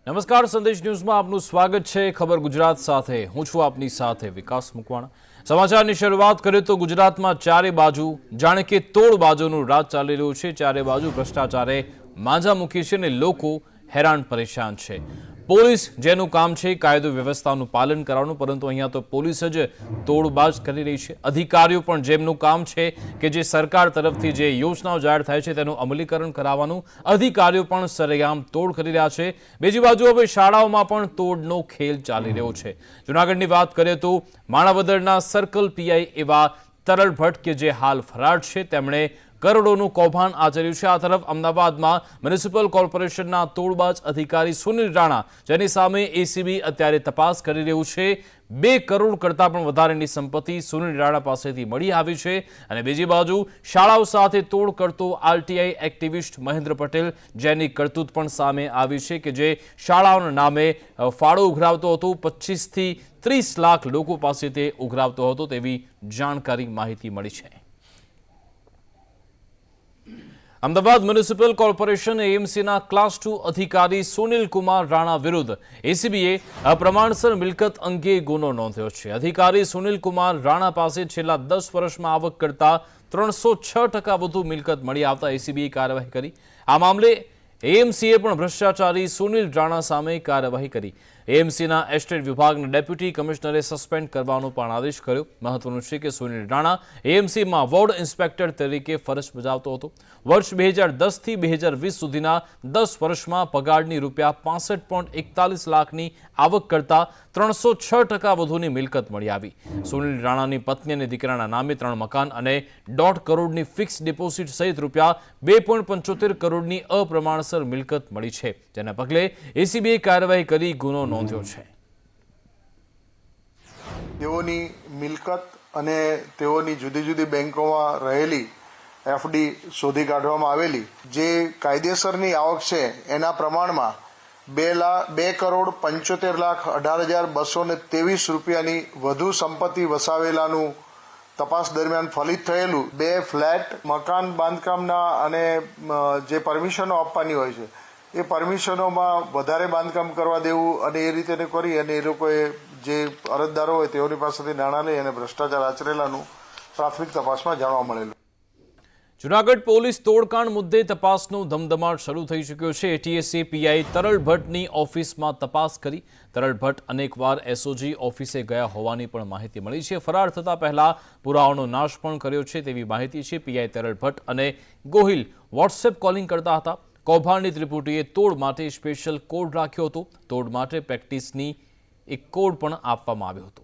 નમસ્કાર, સંદેશ ન્યૂઝમાં આપનું સ્વાગત છે। ખબર ગુજરાત સાથે હું છું આપની સાથે વિકાસ મુકવાણા। સમાચારની શરૂઆત કરીએ તો ગુજરાતમાં ચારે બાજુ જાણે કે તોડબાજોનું રાજ ચાલી રહ્યું છે। ચારે બાજુ ભ્રષ્ટાચારે માંજા મૂકી છે અને લોકો હેરાન પરેશાન છે। પોલીસ જેનું કામ છે કાયદો વ્યવસ્થાનું પાલન કરવાનું, પરંતુ અહીંયા તો પોલીસ જ તોડબાજ કરી રહી છે। અધિકારીઓ પણ જેમનું કામ છે કે જે સરકાર તરફથી જે યોજનાઓ જાહેર થાય છે તેનું અમલીકરણ કરાવવાનું, અધિકારીઓ પણ સરેઆમ તોડ કરી રહ્યા છે। બીજી બાજુ હવે શાળાઓમાં પણ તોડનો ખેલ ચાલી રહ્યો છે। જૂનાગઢની વાત કરીએ તો માણાવદરના સર્કલ પીઆઈ એવા તરલ ભટ્ટ કે જે હાલ ફરાર છે, તેમણે કરોડોનું કૌભાંડ આચર્યું છે। આ તરફ અમદાવાદમાં મ્યુનિસિપલ કોર્પોરેશનના તોડબાજ અધિકારી સુનિલ રાણા, જેની સામે એસીબી અત્યારે તપાસ કરી રહ્યું છે। 2 કરોડ કરતાં પણ વધારેની સંપત્તિ સુનિલ રાણા પાસેથી મળી આવી છે। અને બીજી બાજુ શાળાઓ સાથે તોડ કરતો આરટીઆઈ એક્ટિવિસ્ટ મહેન્દ્ર પટેલ, જેની કરતૂત પણ સામે આવી છે કે જે શાળાઓના નામે ફાળો ઉઘરાવતો હતો, 25 થી 30 લાખ લોકો પાસેથી ઉઘરાવતો હતો તેવી જાણકારી માહિતી મળી છે। અમદાવાદ મ્યુનિસિપલ કોર્પોરેશન એએમસીના ક્લાસ 2 અધિકારી સુનિલ કુમાર રાણા વિરુદ્ધ એસીબીએ અપ્રમાણસર મિલકત અંગે ગુનો નોંધ્યો છે। અધિકારી સુનિલ કુમાર રાણા પાસે છેલ્લા 10 વર્ષમાં આવક કરતા 306% વધુ મિલકત મળી આવતા એસીબીએ કાર્યવાહી કરી। આ મામલે એએમસીએ પણ ભ્રષ્ટાચારી સુનિલ રાણા સામે કાર્યવાહી કરી। એએમસીના એસ્ટેટ વિભાગના ડેપ્યુટી કમિશનરે સસ્પેન્ડ કરવાનો પણ આદેશ કર્યો। મહત્વનું છે કે સુનિલ રાણા એએમસીમાં વોર્ડ ઇન્સ્પેક્ટર તરીકે ફરજ બજાવતો હતો। વર્ષ 2010 થી 2020 સુધીના 10 વર્ષમાં પગારની ₹65.41 લાખની આવક કરતા 306% વધુની મિલકત મળી આવી। સુનિલ રાણાની પત્ની અને દીકરાના નામે 3 મકાન અને 1.5 કરોડની ફિક્સ ડિપોઝિટ સહિત ₹2.75 કરોડની અપ્રમાણસર મિલકત મળી છે, જેના પગલે એસીબીએ કાર્યવાહી કરી ગુનો નોંધ્યો છે। તેઓની મિલકત અને તેઓની જુદી જુદી બેંકોમાં રહેલી એફડી શોધી કાઢવામાં આવેલી, જે કાયદેસરની આવક છે એના પ્રમાણમાં 2,75,18,18,223 રૂપિયાની વધુ સંપત્તિ વસાવેલાનું તપાસ દરમિયાન ફલિત થયેલું। 2 ફ્લેટ મકાન બાંધકામના અને જે પરમિશનો આપવાની હોય છે એ પરમિશનોમાં વધારે બાંધકામ કરવા દેવું અને એ રીતે કરી અને એ લોકોએ જે અરજદારો હોય તેઓની પાસેથી નાણાં લઈ અને ભ્રષ્ટાચાર આચરેલાનું પ્રાથમિક તપાસમાં જાણવા મળેલું। જૂનાગઢ પોલીસ તોડકાંડ મુદ્દે તપાસનો ધમધમાટ શરૂ થઈ ચૂક્યો છે। એટીએસએ પીઆઈ તરલ ભટ્ટની ઓફિસમાં તપાસ કરી। તરલ ભટ્ટ અનેકવાર એસઓજી ઓફિસે ગયા હોવાની પણ માહિતી મળી છે। ફરાર થતા પહેલા પુરાવાનો નાશ પણ કર્યો છે તેવી માહિતી છે। પીઆઈ તરલ ભટ્ટ અને ગોહિલ વોટ્સએપ કોલિંગ કરતા હતા। કૌભાંડની ત્રિપુટીએ તોડ માટે સ્પેશિયલ કોડ રાખ્યો હતો। તોડ માટે પ્રેક્ટિસની એક કોડ પણ આપવામાં આવ્યો હતો।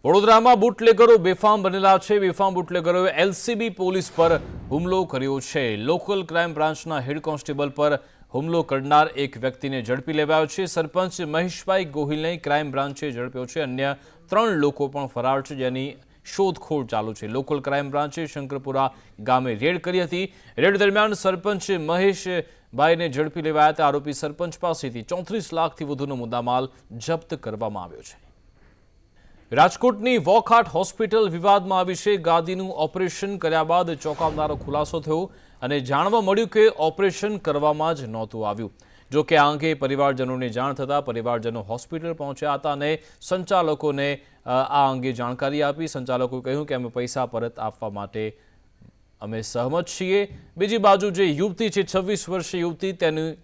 વડોદરામાં બુટલેગરો બેફામ બનેલા છે। બેફામ બુટલેગરોએ એલસીબી પોલીસ પર હુમલો કર્યો છે। લોકલ ક્રાઇમ બ્રાન્ચના હેડ કોન્સ્ટેબલ પર હુમલો કરનાર એક વ્યક્તિને ઝડપી લેવાયો છે। સરપંચ મહેશભાઈ ગોહિલને ક્રાઇમ બ્રાન્ચે ઝડપ્યો છે। અન્ય 3 લોકો પણ ફરાર છે, જેની શોધખોળ ચાલુ છે। લોકલ ક્રાઇમ બ્રાન્ચે શંકરપુરા ગામે રેડ કરી હતી। રેડ દરમિયાન સરપંચ મહેશભાઈને ઝડપી લેવાયા હતા। આરોપી સરપંચ પાસેથી 34 લાખથી વધુનો મુદ્દામાલ જપ્ત કરવામાં આવ્યો છે। રાજકોટની વોકહાર્ટ હોસ્પિટલ વિવાદમાં આવી છે। ગાદીનું ઓપરેશન કર્યા બાદ ચોંકાવનારો ખુલાસો થયો અને જાણવા મળ્યું કે ઓપરેશન કરવામાં જ નહોતું આવ્યું। જો કે આ અંગે પરિવારજનોને જાણ થતાં પરિવારજનો હોસ્પિટલ પહોંચ્યા હતા અને સંચાલકોને આ અંગે જાણકારી આપી। સંચાલકોએ કહ્યું કે અમે પૈસા પરત આપવા માટે અમે સહમત છીએ। બીજી બાજુ જે યુવતી છે, 26 વર્ષીય યુવતી,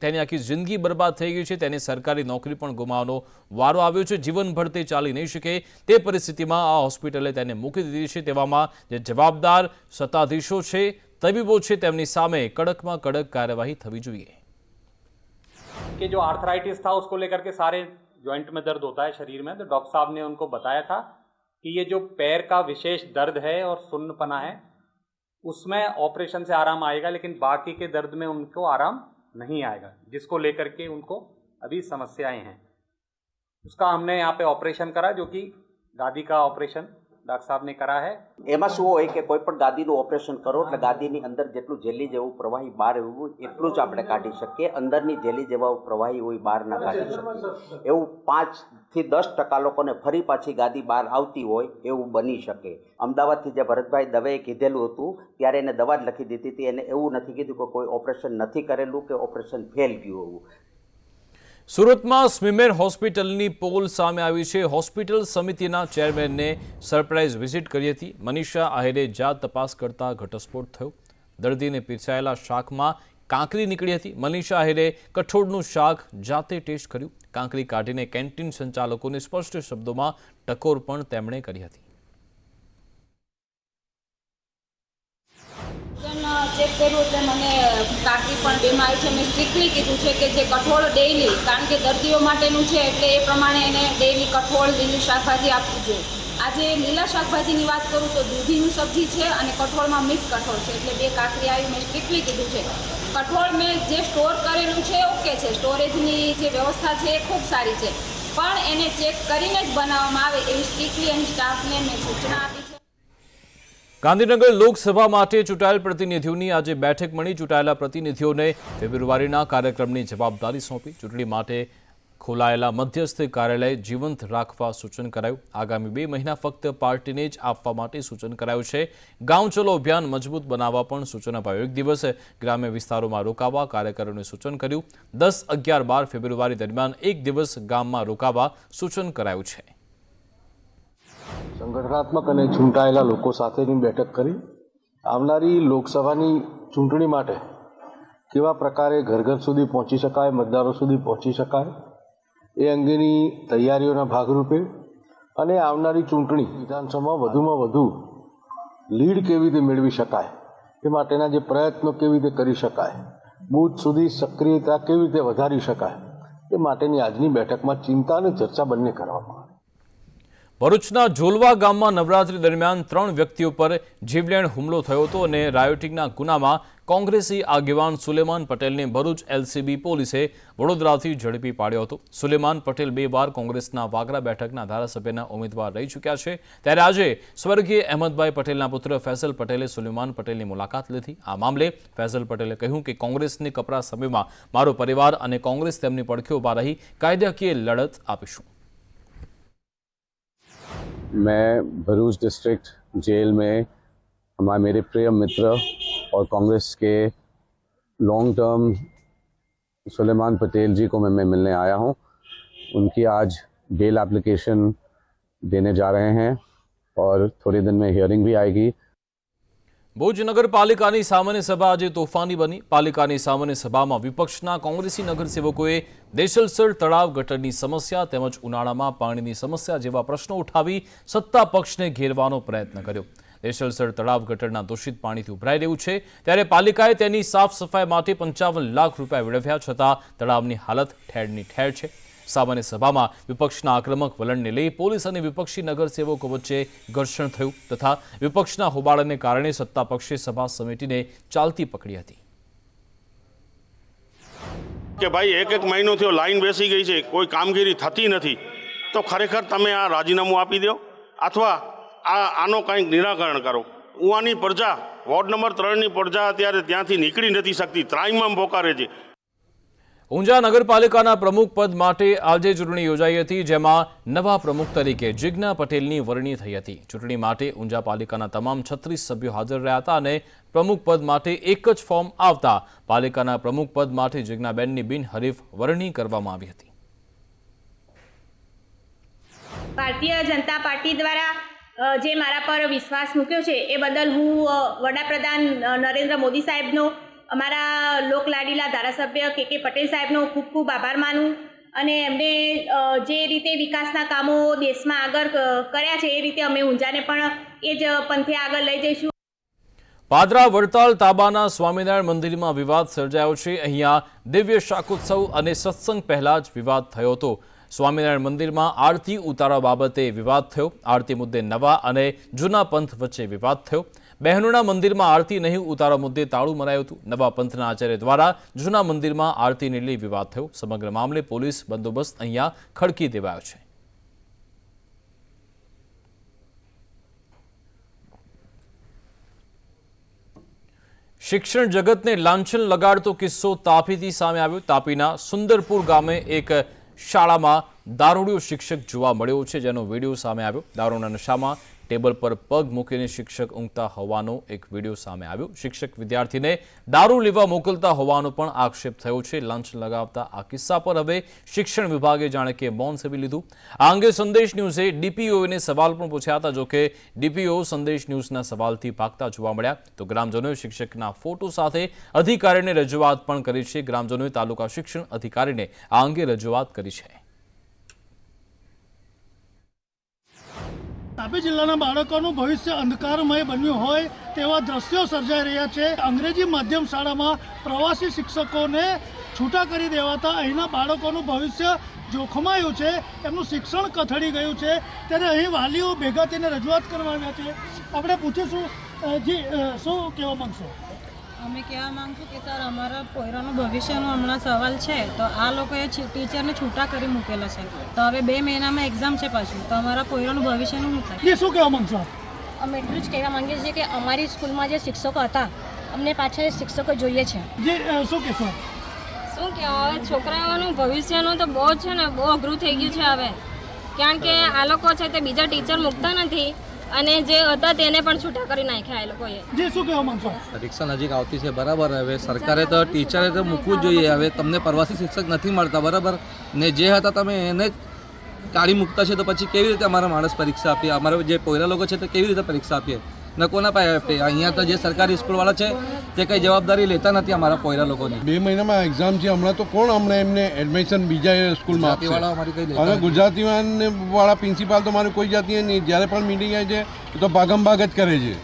તેની આખી જિંદગી બરબાદ થઈ ગઈ છે। તેને સરકારી નોકરી પણ ગુમાવવાનો વારો આવ્યો છે। જીવનભર તે ચાલી નહીં શકે તે પરિસ્થિતિમાં આ હોસ્પિટલે તેને મૂકી દીધી છે। તેવામાં જે જવાબદાર સત્તાધીશો છે, તબીબો છે, તેમની સામે કડકમાં કડક કાર્યવાહી થવી જોઈએ। कि जो आर्थराइटिस था उसको लेकर के सारे जॉइंट में दर्द होता है शरीर में, तो डॉक्टर साहब ने उनको बताया था कि ये जो पैर का विशेष दर्द है और सुन्नपना है उसमें ऑपरेशन से आराम आएगा, लेकिन बाकी के दर्द में उनको आराम नहीं आएगा, जिसको लेकर के उनको अभी समस्याएं हैं। उसका हमने यहाँ पे ऑपरेशन करा, जो कि गादी का ऑपरेशन डॉक्टर साहब ने करा है। એમાં શું હોય કે કોઈ પણ ગાદીનું ઓપરેશન કરો એટલે ગાદીની અંદર જેટલું જેલી જેવું પ્રવાહી બહાર એવું એટલું જ આપણે કાઢી શકીએ। અંદરની જેલી જેવા પ્રવાહી હોય બહાર ના કાઢી શકીએ। એવું 5 થી 10% લોકોને ફરી પાછી ગાદી બહાર આવતી હોય એવું બની શકે। અમદાવાદથી જે ભરતભાઈ દવેએ કીધેલું હતું ત્યારે એને દવા જ લખી દીધી હતી। એને એવું નથી કીધું કે કોઈ ઓપરેશન નથી કરેલું કે ઓપરેશન ફેલ ગયું એવું। સુરતમાં સ્મીમેર હોસ્પિટલની પોલ સામે આવી છે. હોસ્પિટલ સમિતિના ચેરમેનને સરપ્રાઇઝ વિઝિટ કરી હતી. મનીષા આહિરે જાત તપાસ કરતા ઘટસ્ફોટ થયો. દર્દીને પીરસાયેલા શાકમાં કાંકરી નીકળી હતી. મનીષા આહિરે કઠોળનું શાક જાતે ટેસ્ટ કર્યું. કાંકરી કાઢીને કેન્ટીન સંચાલકોને સ્પષ્ટ શબ્દોમાં ટકોર પણ તેમણે કરી હતી. ચેક કર્યું એટલે મને કાકરી પણ બેમાં આવી છે. મેં સ્ટ્રિક્ટલી કીધું છે કે જે કઠોળ ડેઇલી, કારણ કે દર્દીઓ માટેનું છે એટલે એ પ્રમાણે એને ડેઇલી કઠોળ, લીલી શાકભાજી આપવું જોઈએ. આજે લીલા શાકભાજીની વાત કરું તો દૂધીનું સબ્જી છે અને કઠોળમાં મિક્સ કઠોળ છે એટલે 2 કાકરી આવી. મેં સ્ટ્રિક્ટલી કીધું છે. કઠોળ મેં જે સ્ટોર કરેલું છે ઓકે છે, સ્ટોરેજની જે વ્યવસ્થા છે એ ખૂબ સારી છે, પણ એને ચેક કરીને જ બનાવવામાં આવે એવી સ્ટ્રિક્ટલી અહીં સ્ટાફને મેં સૂચના આપી છે. ગાંધીનગર લોકસભા માટે ચૂંટાયેલ પ્રતિનિધિઓની આજે બેઠક મળી. ચૂંટાયેલા પ્રતિનિધિઓને ફેબ્રુઆરીના કાર્યક્રમની જવાબદારી સોંપી. ચૂંટણી માટે ખોલાયેલા મધ્યસ્થ કાર્યાલય જીવંત રાખવા સૂચન કરાયું. આગામી 2 મહિના ફક્ત પાર્ટીને જ આપવા માટે સૂચન કરાયું છે. ગાંવ ચલો અભિયાન મજબૂત બનાવવા પણ સૂચન અપાયું. 1 દિવસ ગ્રામ્ય વિસ્તારોમાં રોકાવા કાર્યકરોને સૂચન કર્યું. 10, 11, 12 ફેબ્રુઆરી દરમિયાન 1 દિવસ ગામમાં રોકાવા સૂચન કરાયું છે. સંગઠનાત્મક અને ચૂંટાયેલા લોકો સાથેની બેઠક કરી આવનારી લોકસભાની ચૂંટણી માટે કેવા પ્રકારે ઘર ઘર સુધી પહોંચી શકાય, મતદારો સુધી પહોંચી શકાય એ અંગેની તૈયારીઓના ભાગરૂપે અને આવનારી ચૂંટણી વિધાનસભામાં વધુમાં વધુ લીડ કેવી રીતે મેળવી શકાય એ માટેના જે પ્રયત્નો કેવી રીતે કરી શકાય, બૂથ સુધી સક્રિયતા કેવી રીતે વધારી શકાય એ માટેની આજની બેઠકમાં ચિંતા અને ચર્ચા બંને કરવામાં આવી. ભરૂચના ઝોલવા ગામમાં નવરાત્રી દરમિયાન 3 વ્યક્તિઓ પર જીવલેણ હુમલો થયો હતો અને રાયોટિંગના ગુનામાં કોંગ્રેસી આગેવાન સુલેમાન પટેલને ભરૂચ એલસીબી પોલીસે વડોદરાથી ઝડપી પાડ્યો હતો. સુલેમાન પટેલ 2 વાર કોંગ્રેસના વાગરા બેઠકના ધારાસભ્યના ઉમેદવાર રહી ચૂક્યા છે. ત્યારે આજે સ્વર્ગીય અહેમદભાઈ પટેલના પુત્ર ફૈસલ પટેલે સુલેમાન પટેલની મુલાકાત લીધી. આ મામલે ફૈસલ પટેલે કહ્યું કે કોંગ્રેસની કપરા સમયમાં મારો પરિવાર અને કોંગ્રેસ તેમની પડખે ઊભા રહી કાયદાકીય લડત આપીશું. मैं भरूच डिस्ट्रिक्ट जेल में मेरे प्रिय मित्र और कांग्रेस के लॉन्ग टर्म सुलेमान पटेल जी को मैं मिलने आया हूं. उनकी आज बेल एप्लीकेशन देने जा रहे हैं और थोड़े दिन में हियरिंग भी आएगी. ભુજ નગરપાલિકાની સામાન્ય સભા આજે તોફાની બની. પાલિકાની સામાન્ય સભામાં વિપક્ષના કોંગ્રેસી નગરસેવકોએ દેશલસર તળાવ ગટરની સમસ્યા તેમજ ઉનાળામાં પાણીની સમસ્યા જેવા પ્રશ્નો ઉઠાવી સત્તા પક્ષને ઘેરવાનો પ્રયત્ન કર્યો. દેશલસર તળાવ ગટરના દૂષિત પાણીથી ઉભરાઈ રહ્યું છે, ત્યારે પાલિકાએ તેની સાફ સફાઈ માટે 55 લાખ રૂપિયા વેડફ્યા છતાં તળાવની હાલત ઠેરની ઠેર છે. સામાન્ય સભામાં વિપક્ષના આક્રમક વલણને લઈ પોલીસ અને વિપક્ષી નગરસેવકો વચ્ચે ઘર્ષણ થયું તથા વિપક્ષના હોબાળાને કારણે સત્તા પક્ષે સભા સમિતિને ચાલતી પકડી હતી. કે ભાઈ 1 મહિનો થયો, લાઈન બેસી ગઈ છે, કોઈ કામગીરી થતી નથી, તો ખરેખર તમે આ રાજીનામું આપી દો અથવા આનો કંઈક નિરાકરણ કરો. ઉવાની પ્રજા, વોર્ડ નંબર 3ની પ્રજા અત્યારે ત્યાંથી નીકળી નથી શકતી, ત્રાહિમામ પોકારે છે. ઊંઝા નગરપાલિકાના પ્રમુખ પદ માટે આજે ચૂંટણી યોજાઈ હતી, જેમાં નવા પ્રમુખ તરીકે જિજ્ઞા પટેલની વરણી થઈ હતી. ચૂંટણી માટે ઊંઝા પાલિકાના તમામ 36 સભ્યો હાજર રહ્યા હતા અને પ્રમુખ પદ માટે એક જ ફોર્મ આવતા પાલિકાના પ્રમુખ પદ માટે જિજ્ઞાબેનની બિનહરીફ વરણી કરવામાં આવી હતી. ભારતીય જનતા પાર્ટી દ્વારા જે મારા પર વિશ્વાસ મૂક્યો છે એ બદલ હું વડાપ્રધાન નરેન્દ્ર મોદી સાહેબનો, અમારા લોકલાડીલા ધારાસભ્ય કે પટેલ સાહેબનો ખૂબ ખૂબ આભાર માનું અને એમને જે રીતે વિકાસના કામો દેશમાં આગળ કર્યા છે એ રીતે અમે ઊંઝાને પણ એ જ પંથે આગળ લઈ જઈશું. પાદરા વડતાલ તાબાના સ્વામિનારાયણ મંદિરમાં વિવાદ સર્જાયો છે. અહીંયા દિવ્ય શાકોત્સવ અને સત્સંગ પહેલા જ વિવાદ થયો હતો. સ્વામિનારાયણ મંદિરમાં આરતી ઉતારવા બાબતે વિવાદ થયો. આરતી મુદ્દે નવા અને જૂના પંથ વચ્ચે વિવાદ થયો. બહેનોના મંદિરમાં આરતી નહીં ઉતારવા મુદ્દે તાળું મરાયું હતું. નવા પંથના આચાર્ય દ્વારા જૂના મંદિરમાં આરતીને લઈ વિવાદ થયો. સમગ્ર મામલે પોલીસ બંદોબસ્ત અહીંયા ખડકી દેવાયો છે. શિક્ષણ જગતને લાંછન લગાડતો કિસ્સો તાપીથી સામે આવ્યો. તાપીના સુંદરપુર ગામે એક શાળામાં દારૂડિયો શિક્ષક જોવા મળ્યો છે, જેનો વિડીયો સામે આવ્યો. દારૂના નશામાં ટેબલ પર પગ મૂકીને શિક્ષક ઊંઘતા હોવાનો એક વિડીયો સામે આવ્યો. શિક્ષક વિદ્યાર્થીને દારૂ લેવા મોકલતા હોવાનો પણ આક્ષેપ થયો છે. લંચ લગાવતા આ કિસ્સા પર હવે શિક્ષણ વિભાગે જાણે કે મૌન સેવી લીધું. આ અંગે સંદેશ ન્યૂઝે ડીપીઓને સવાલ પણ પૂછ્યા હતા. જોકે ડીપીઓ સંદેશ ન્યૂઝના સવાલથી ભાગતા જોવા મળ્યા. તો ગ્રામજનોએ શિક્ષકના ફોટો સાથે અધિકારીને રજૂઆત પણ કરી છે. ગ્રામજનોએ તાલુકા શિક્ષણ અધિકારીને આ અંગે રજૂઆત કરી છે. તાપી જિલ્લાના બાળકોનું ભવિષ્ય અંધકારમય બન્યું હોય તેવા દ્રશ્યો સર્જાઈ રહ્યા છે. અંગ્રેજી માધ્યમ શાળામાં પ્રવાસી શિક્ષકોને છૂટા કરી દેવાતા અહીંના બાળકોનું ભવિષ્ય જોખમાયું છે. એમનું શિક્ષણ કથળી ગયું છે. ત્યારે અહીં વાલીઓ ભેગા થઈને રજૂઆત કરવા આવ્યા છે. આપણે પૂછીશું, જી શું કહેવા માંગશો? અમે કહેવા માંગશું કે સર, અમારા પોયરાનું ભવિષ્યનો હમણાં સવાલ છે. તો આ લોકોએ ટીચરને છૂટા કરી મૂકેલા છે. તો હવે 2 મહિનામાં એક્ઝામ છે પાછું. તો અમારા પોયરાનું ભવિષ્યનું શું થાય? જી શું કહેવા માંગશો? અમે એટલું જ કહેવા માંગીએ છીએ કે અમારી સ્કૂલમાં જે શિક્ષકો હતા અમને પાછળ શિક્ષકો જોઈએ છે. જી શું કહેશો? શું કહેવાય, હવે છોકરાઓનું ભવિષ્યનું તો બહુ છે ને, બહુ અઘરું થઈ ગયું છે હવે. કારણ કે આ લોકો છે તે બીજા ટીચર મૂકતા નથી અને જે હતા તેને પણ છૂટા કરી નાખ્યા એ લોકોએ. જી શું કહેવા માંગશો? પરીક્ષા નજીક આવતી છે, બરાબર. હવે સરકારે તો ટીચરે તો મૂકવું જ જોઈએ. હવે તમને પ્રવાસી શિક્ષક નથી મળતા, બરાબર, ને જે હતા તમે એને જ કાઢી મૂકતા છે. તો પછી કેવી રીતે અમારા માણસ પરીક્ષા આપીએ? અમારા જે પોયરા લોકો છે તે કેવી રીતે પરીક્ષા આપીએ? ને કોના પાસે આપીએ? અહીંયા તો જે સરકારી સ્કૂલવાળા છે તે કંઈ જવાબદારી લેતા નથી અમારા પોયરા લોકોની. 2 મહિનામાં એક્ઝામ છે હમણાં, તો કોણ હમણાં એમને એડમિશન બીજા સ્કૂલમાં આપશે? અને ગુજરાતી વાળા પ્રિન્સિપાલ તો મારું કોઈ જાતિ નહીં. જ્યારે પણ મિટિંગ આવે છે તો ભાગમ ભાગ જ કરે છે.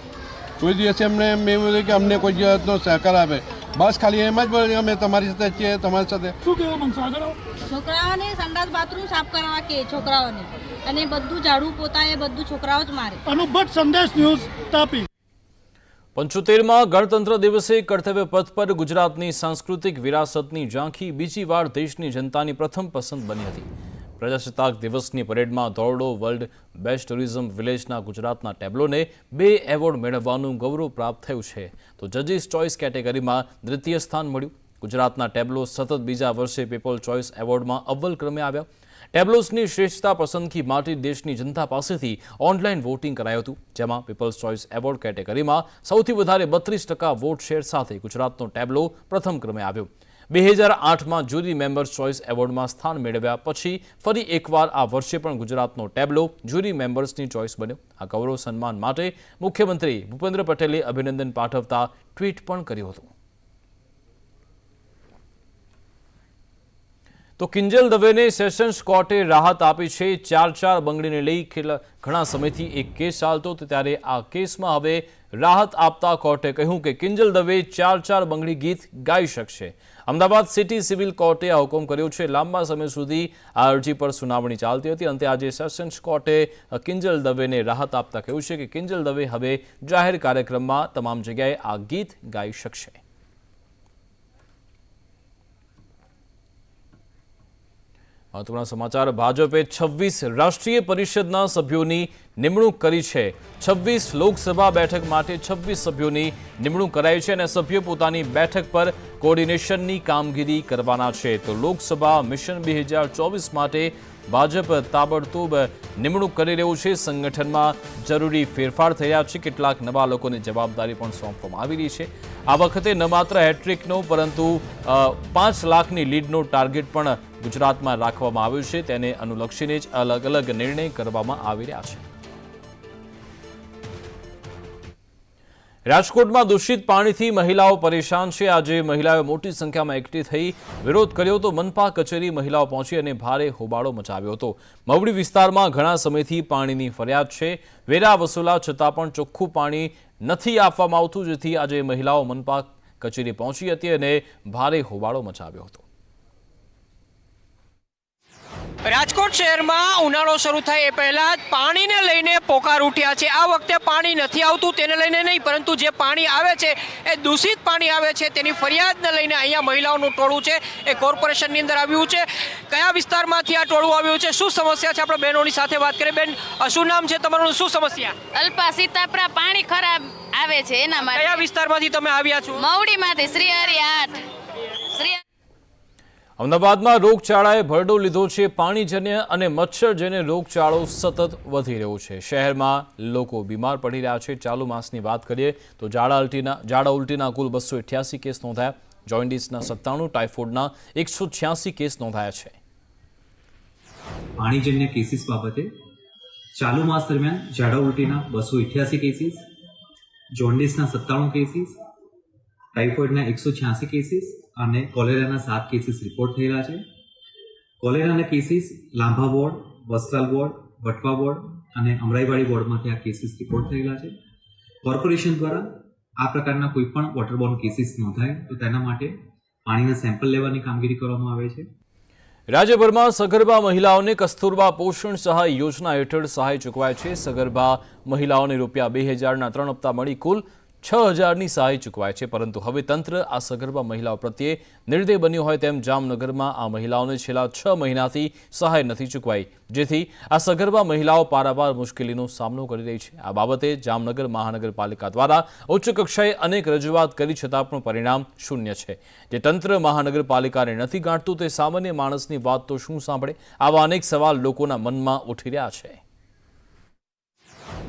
કોઈ દિવસે એમને મેં બોલ્યું કે અમને કોઈ જાતનો સહકાર આપે. બસ ખાલી એમ જ બોલે અમે તમારી સાથે છીએ, તમારી સાથે. શું કહેવા માંગશો? આગળ છોકરાઓને સંડાસ બાથરૂમ સાફ કરવા કે છોકરાઓને, અને બધું ઝાડુ પોતા એ બધું છોકરાઓ જ મારે. અનુભટ સંદેશ ન્યૂઝ તાપી. 75માં ગણતંત્ર દિવસે કર્તવ્ય પથ પર ગુજરાતની સાંસ્કૃતિક વિરાસતની ઝાંખી બીજી વાર દેશની જનતાની પ્રથમ પસંદ બની હતી. પ્રજાસત્તાક દિવસની પરેડમાં ધોરડો વર્લ્ડ બેસ્ટ ટુરિઝમ વિલેજના ગુજરાતના ટેબ્લોને 2 એવોર્ડ મેળવવાનું ગૌરવ પ્રાપ્ત થયું છે. તો જજીસ ચોઇસ કેટેગરીમાં દ્વિતીય સ્થાન મળ્યું. ગુજરાતના ટેબ્લો સતત બીજા વર્ષે પીપલ ચોઇસ એવોર્ડમાં અવ્વલ ક્રમે આવ્યા. ટેબ્લોસની શ્રેષ્ઠતા પસંદગી માટે દેશની જનતા પાસેથી ઓનલાઈન વોટિંગ કરાયું હતું. જેમાં પીપલ્સ ચોઇસ એવોર્ડ કેટેગરીમાં સૌથી વધારે 32% વોટ શેર સાથે ગુજરાતનો ટેબ્લો પ્રથમ ક્રમે આવ્યો. 2008માં જ્યુરી મેમ્બર્સ ચોઇસ એવોર્ડમાં સ્થાન મેળવ્યા પછી ફરી એકવાર આ વર્ષે પણ ગુજરાતનો ટેબ્લો જ્યુરી મેમ્બર્સની ચોઇસ બન્યો. આ ગૌરવ સન્માન માટે મુખ્યમંત્રી ભૂપેન્દ્ર પટેલે અભિનંદન પાઠવતા ટ્વીટ પણ કર્યું હતું. તો કિંજલ દવેને સેશન્સ કોર્ટે રાહત આપી છે. 4 બંગડીને લઈ ઘણા સમયથી એક કેસ ચાલતો હતો, ત્યારે આ કેસમાં હવે રાહત આપતા કોર્ટે કહ્યું કે કિંજલ દવે 4 બંગડી ગીત ગાઈ શકશે. અમદાવાદ સિટી સિવિલ કોર્ટે આ હુકમ કર્યો છે. લાંબા સમય સુધી આ અરજી પર સુનાવણી ચાલતી હતી. અંતે આજે સેશન્સ કોર્ટે કિંજલ દવેને રાહત આપતા કહ્યું છે કે કિંજલ દવે હવે જાહેર કાર્યક્રમમાં તમામ જગ્યાએ આ ગીત ગાઈ શકશે. મહત્વના સમાચાર. ભાજપે 26 રાષ્ટ્રીય પરિષદના સભ્યોની નિમણૂક કરી છે. 26 લોકસભા બેઠક માટે 26 સભ્યોની નિમણૂક કરાઈ છે અને સભ્યો પોતાની બેઠક પર કોર્ડિનેશનની કામગીરી કરવાના છે. તો લોકસભા મિશન 2024 માટે ભાજપ તાબડતોબ નિમણૂક કરી રહ્યું છે. સંગઠનમાં જરૂરી ફેરફાર થયા છે. કેટલાક નવા લોકોને જવાબદારી પણ સોંપવામાં આવી રહી છે. આ વખતે ન માત્ર હેટ્રિકનો પરંતુ 5 લાખની લીડનો ટાર્ગેટ પણ ગુજરાતમાં રાખવામાં આવ્યું છે. તેને અનુલક્ષીને જ અલગ અલગ નિર્ણય કરવામાં આવી રહ્યા છે. રાજકોટમાં દૂષિત પાણીથી મહિલાઓ પરેશાન છે. આજે મહિલાઓ મોટી સંખ્યામાં એકઠી થઈ વિરોધ કર્યો હતો. મનપા કચેરી મહિલાઓ પહોંચી અને ભારે હોબાળો મચાવ્યો હતો. મવડી વિસ્તારમાં ઘણા સમયથી પાણીની ફરિયાદ છે. વેરા વસૂલા છતાં પણ ચોખ્ખું પાણી નથી આપવામાં આવતું, જેથી આજે મહિલાઓ મનપા કચેરી પહોંચી હતી અને ભારે હોબાળો મચાવ્યો હતો. રાજકોટ શહેરમાં ઉનાળો શરૂ થાય એ પહેલા જ પાણીને લઈને પોકાર ઉઠ્યા છે. આ વખતે પાણી નથી આવતું તેને લઈને નહીં, પરંતુ જે પાણી આવે છે એ દૂષિત પાણી આવે છે તેની ફરિયાદને લઈને અહીંયા મહિલાઓનું ટોળું છે એ કોર્પોરેશનની અંદર આવ્યું છે. કયા વિસ્તારમાંથી આ ટોળું આવ્યું છે, શું સમસ્યા છે, આપણે બહેનોની સાથે વાત કરીએ. બેન, શું નામ છે તમારું, શું સમસ્યા? અલ્પા સીતાપરા. પાણી ખરાબ આવે છે એના માટે. કયા વિસ્તારમાંથી તમે આવ્યા છો? મવડીમાંથી, શ્રીહરિ 8. અમદાવાદમાં રોગચાળાએ ભરડો લીધો છે. પાણીજન્ય અને મચ્છરજન્ય રોગચાળો સતત વધી રહ્યો છે. શહેરમાં લોકો બીમાર પડી રહ્યા છે. ચાલુ માસની વાત કરીએ તો ઝાડા ઉલટીના કુલ 288 કેસ નોંધાયા. જોન્ડિસના 97, ટાઇફોઇડના 186 કેસ નોંધાયા છે. પાણીજન્ય કેસીસ બાબતે ચાલુ માસ દરમિયાન ઝાડા ઉલટીના 288 કેસીસ, જોન્ડિસના 97 કેસીસ, ટાઇફોઇડના 186 કેસીસ અને કોલેરાના 7 કેસીસ રિપોર્ટ થયેલા છે. કોલેરાના cases Lambha ward, Vastral ward, Vatva ward અને અમરાઈવાડી વોર્ડમાંથી આ કેસીસ રિપોર્ટ થયેલા છે. કોર્પોરેશન દ્વારા આ પ્રકારના કોઈ પણ વોટરબોર્ન કેસીસ નોંધાય તો તેના માટે પાણીના સેમ્પલ લેવાની કામગીરી કરવામાં આવે છે. રાજ્યભરમાં સગર્ભા મહિલાઓને કસ્તુરબા પોષણ સહાય યોજના હેઠળ સહાય ચૂકવાય છે. સગર્ભા મહિલાઓને રૂપિયા 2000ના 3 હપ્તા મળી કુલ 6000ની સહાય ચૂકવાય છે. પરંતુ હવે તંત્ર આ સગર્ભા મહિલાઓ પ્રત્યે નિર્દય બન્યું હોય તેમ જામનગરમાં આ મહિલાઓને છેલ્લા 6 મહિનાથી સહાય નથી ચૂકવાઈ, જેથી આ સગર્ભા મહિલાઓ પારાવાર મુશ્કેલીનો સામનો કરી રહી છે. આ બાબતે જામનગર મહાનગરપાલિકા દ્વારા ઉચ્ચ કક્ષાએ અનેક રજૂઆત કરી છતાં પણ પરિણામ શૂન્ય છે. જે તંત્ર મહાનગરપાલિકાને નથી ગાંઠતું તે સામાન્ય માણસની વાત તો શું સાંભળે? આવા અનેક સવાલ લોકોના મનમાં ઉઠી રહ્યા છે.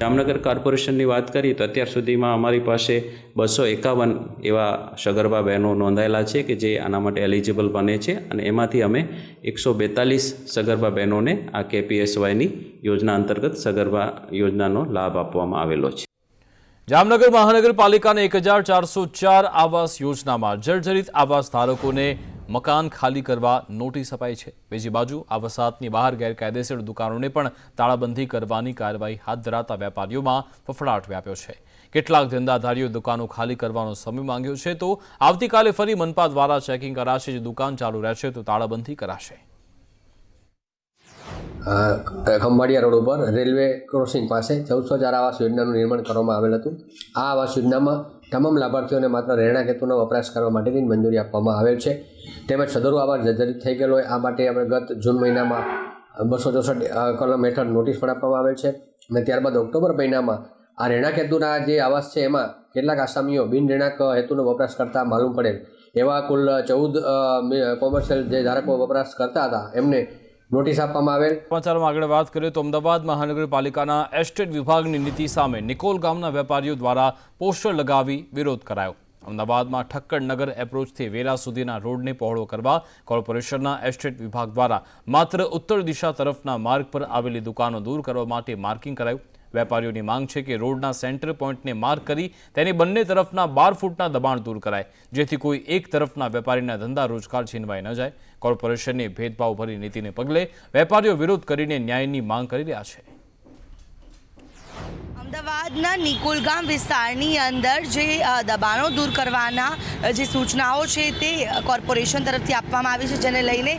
જામનગર કોર્પોરેશનની વાત કરીએ તો અત્યાર સુધીમાં અમારી પાસે 251 એવા સગર્ભા બહેનો નોંધાયેલા છે કે જે આના માટે એલિજિબલ બને છે અને એમાંથી અમે 142 સગર્ભા બહેનોને આ KPSYની યોજના અંતર્ગત સગર્ભા યોજનાનો લાભ આપવામાં આવેલો છે. જામનગર મહાનગરપાલિકાને 1404 આવાસ યોજનામાં જર્જરિત આવાસ ધારકોને મકાન ખાલી કરવા નોટિસ અપાઈ છે. બીજી બાજુ આ વસાહતની બહાર ગેરકાયદેસર દુકાનોને પણ તાળાબંધી કરવાની કાર્યવાહી હાથ ધરાતા વેપારીઓમાં ફફડાટ વ્યાપ્યો છે. કેટલાક ધંધાધારીઓ દુકાનો ખાલી કરવાનો સમય માંગ્યો છે તો આવતીકાલે ફરી મનપા દ્વારા ચેકિંગ કરાશે. જે દુકાન ચાલુ રહેશે તો તાળાબંધી કરાશે. ખંભાળિયા રોડ ઉપર રેલવે ક્રોસિંગ પાસે 1404 આવાસ યોજનાનું નિર્માણ કરવામાં આવેલ હતું. આ આવાસ યોજનામાં તમામ લાભાર્થીઓને માત્ર રહેણાંક હેતુનો વપરાશ કરવા માટેની મંજૂરી આપવામાં આવેલ છે. તેમજ સદરુ આવાસ જર્જરિત થઈ ગયેલો હોય આ માટે આપણે ગત જૂન મહિનામાં 264 કલમ હેઠળ નોટિસ પણ આપવામાં આવેલ છે અને ત્યારબાદ ઓક્ટોબર મહિનામાં આ રહેણાંક હેતુના જે આવાસ છે એમાં કેટલાક આસામીઓ બિન રહેણાંક હેતુનો વપરાશ કરતા માલુમ પડેલ એવા કુલ 14 કોમર્શિયલ જે ધારકો વપરાશ કરતા હતા એમને નોટિસ આપવામાં આવેલ. સમાચારમાં આગળ વાત કરીએ તો અમદાવાદ મહાનગરપાલિકાના એસ્ટેટ વિભાગની નીતિ સામે નિકોલ ગામના વેપારીઓ દ્વારા પોસ્ટર લગાવી વિરોધ કરાયો. અમદાવાદમાં ઠક્કરનગર એપ્રોચથી વેરા સુધીના રોડને પહોળો કરવા કોર્પોરેશનના એસ્ટેટ વિભાગ દ્વારા માત્ર ઉત્તર દિશા તરફના માર્ગ પર આવેલી દુકાનો દૂર કરવા માટે માર્કિંગ કરાયું. વેપારીઓની માંગ છે કે રોડના સેન્ટર પોઈન્ટને માર્ક કરી તેની બંને તરફના 12 ફૂટના દબાણ દૂર કરાય, જેથી કોઈ એક તરફના વેપારીના ધંધા રોજગાર છીનવાઈ ન જાય. કોર્પોરેશનની ભેદભાવભરી નીતિને પગલે વેપારીઓ વિરોધ કરીને ન્યાયની માંગ કરી રહ્યા છે. અમદાવાદના નિકોલ ગામ વિસ્તારની અંદર જે દબાણો દૂર કરવાના જે સૂચનાઓ છે તે કોર્પોરેશન તરફથી આપવામાં આવી છે, જેને લઈને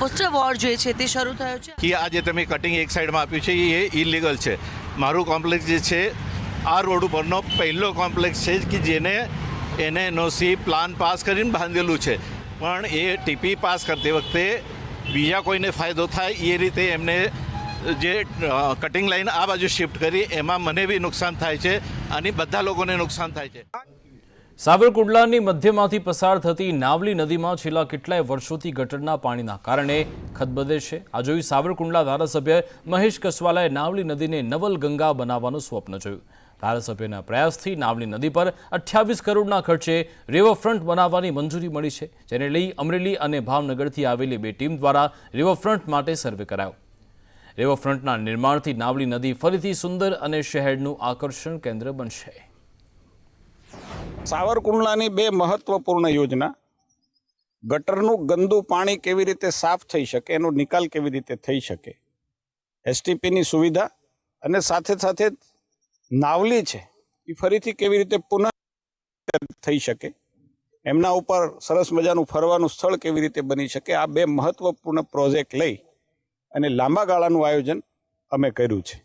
પોસ્ટર વોર જે છે તે શરૂ થયો છે. કે આજે તમે કટિંગ એક સાઈડમાં આપ્યું છે એ ઇલીગલ છે. મારું કોમ્પ્લેક્સ જે છે આ રોડ ઉપરનો પહેલો કોમ્પ્લેક્સ છે કે જેને એને એનઓસી પ્લાન પાસ કરીને બાંધેલું છે, પણ એ ટીપી પાસ કરતી વખતે બીજા કોઈને ફાયદો થાય એ રીતે એમને જે કટિંગ લાઈન આ બાજુ શિફ્ટ કરી એમાં મને બી નુકસાન થાય છે અને બધા લોકોને નુકસાન થાય છે. સાવરકુંડલાની મધ્યમાંથી પસાર થતી નાવલી નદીમાં છેલ્લા કેટલાય વર્ષોથી ગટરના પાણીના કારણે ખદબદે છે. આ જોઈ સાવરકુંડલા ધારાસભ્ય મહેશ કસવાલાએ નાવલી નદીને નવલગંગા બનાવવાનું સ્વપ્ન જોયું. ધારાસભ્યના પ્રયાસથી નાવલી નદી પર 28 કરોડના ખર્ચે રિવરફ્રન્ટ બનાવવાની મંજૂરી મળી છે, જેને લઈ અમરેલી અને ભાવનગરથી આવેલી 2 ટીમ દ્વારા રિવરફ્રન્ટ માટે સર્વે કરાયો. રિવરફ્રન્ટના નિર્માણથી નાવલી નદી ફરીથી સુંદર અને શહેરનું આકર્ષણ કેન્દ્ર બનશે. સાવરકુંડલાની 2 મહત્વપૂર્ણ યોજના, ગટરનું ગંદુ પાણી કેવી રીતે સાફ થઈ શકે, એનો નિકાલ કેવી રીતે થઈ શકે, એસટીપીની સુવિધા અને સાથે સાથે નાવલી છે એ ફરીથી કેવી રીતે પુનઃ થઈ શકે, એમના ઉપર સરસ મજાનું ફરવાનું સ્થળ કેવી રીતે બની શકે, આ 2 મહત્વપૂર્ણ પ્રોજેક્ટ લઈ અને લાંબા ગાળાનું આયોજન અમે કર્યું છે.